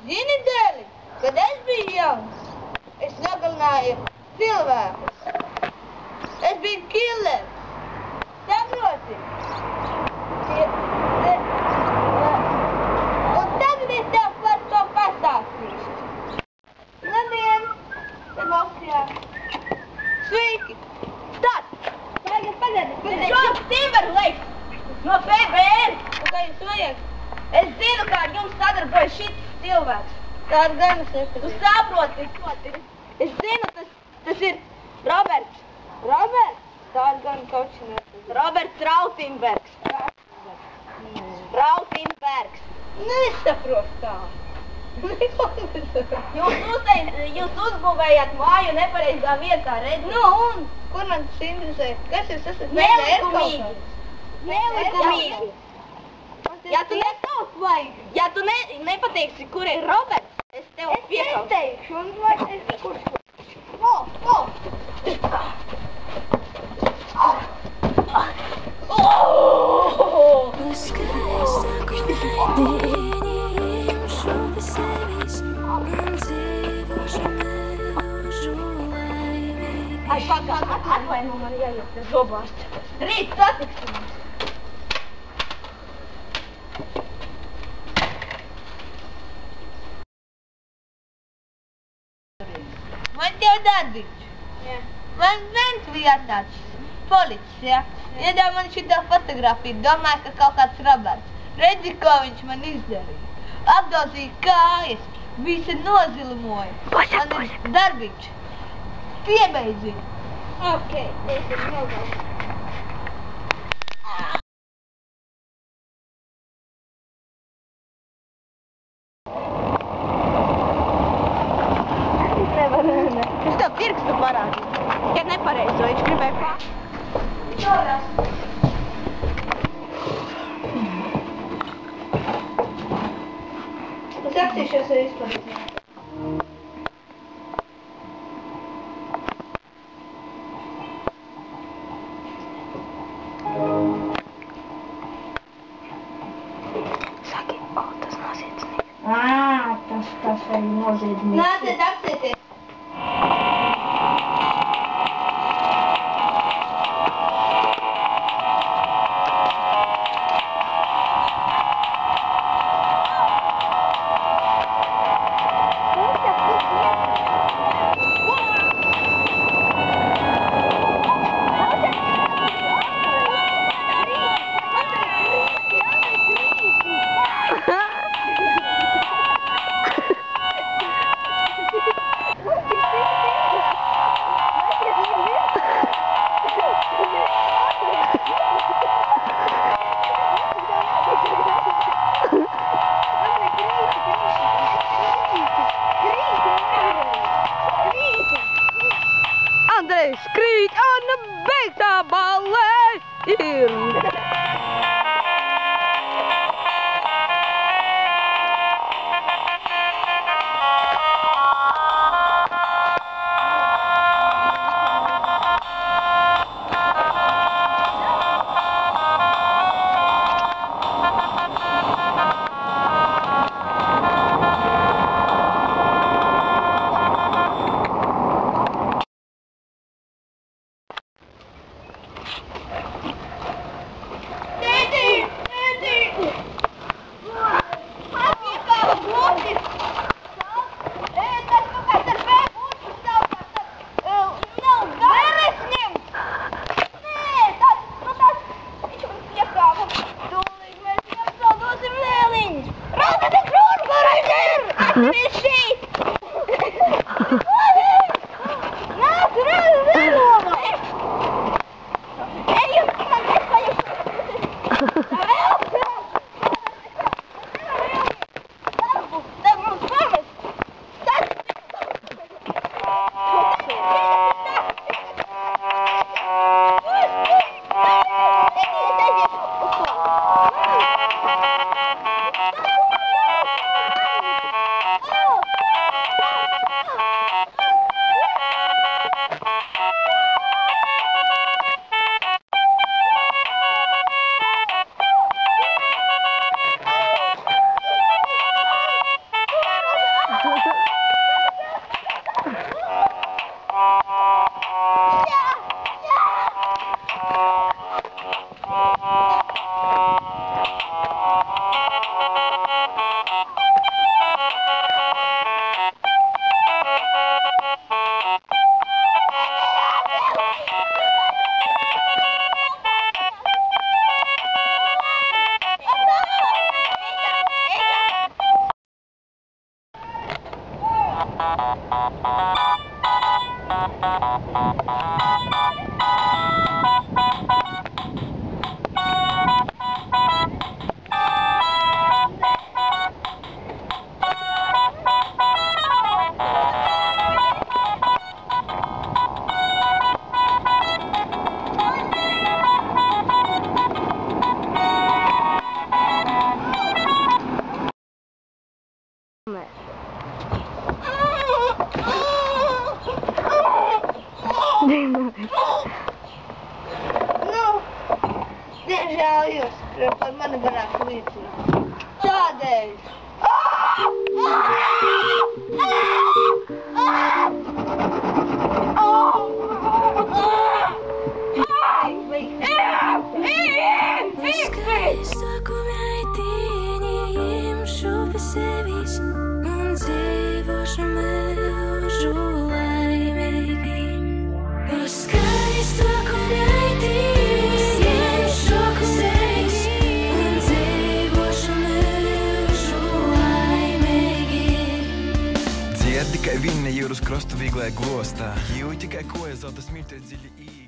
Zini, dēli, kad es biju jauns, es nogalināju cilvēkus. Es biju killers. Saproti? Un tagad es tev par to pastāstīšu. Labdien! Te Balsijā. Sveiki! Tad! Pagaidi! Šo Tiberu laiku! No PBR! Un kā jums vajag? Es zinu, kā ar jums sadarbojas šis cilvēks. Tā ar gan es nepazīstu. Tu saproti! Es zinu, tas ir Roberts. Roberts? Tā ar gan kaut šī nepazīstu. Roberts Rautenbergs. Rautenbergs. Nu, es saprotu tā. Jūs uzbūvējāt māju nepareizā vietā, redzi? Nu, un? Kur man tas interesē? Kas jūs esat? Nelikumīgi. Nelikumīgi. Ja tu nepateiksi, kur ir Roberts, es tev piekaušu. Es neteikšu, un vai es kurš. Ai, atvaino, man jāiet pie zobārsta. Rīt satiksimies. Man tev darbiņš. Jā. Man viens bija atnācis. Policis, ja? Iedāv man šitā fotografiju, domāju, ka kaut kāds Roberts. Redzi, ko viņš man izdarīja. Apdauzīja kājas, visi nozilimoja. Man ir darbiņš. Piebeidz viņu. Ok, es esmu nogalvu. Es tev pirkstu parādīju. Ja nepareizo, viņš gribēja pār. Čorās. Es rakstīšos ar izpildīt. Saki, tas noziedznieks. Tas ir noziedznieks. Nāciet apsieties. Andrejs krīt un beigtā ballē ir. Oh! Nu, diemžēl jūs par mani varētu līdzināt. Tādēļ. Dziedi, kai viņa jūras krostu vīglē glostā. Jūti, kai koja zelta smirties dziļi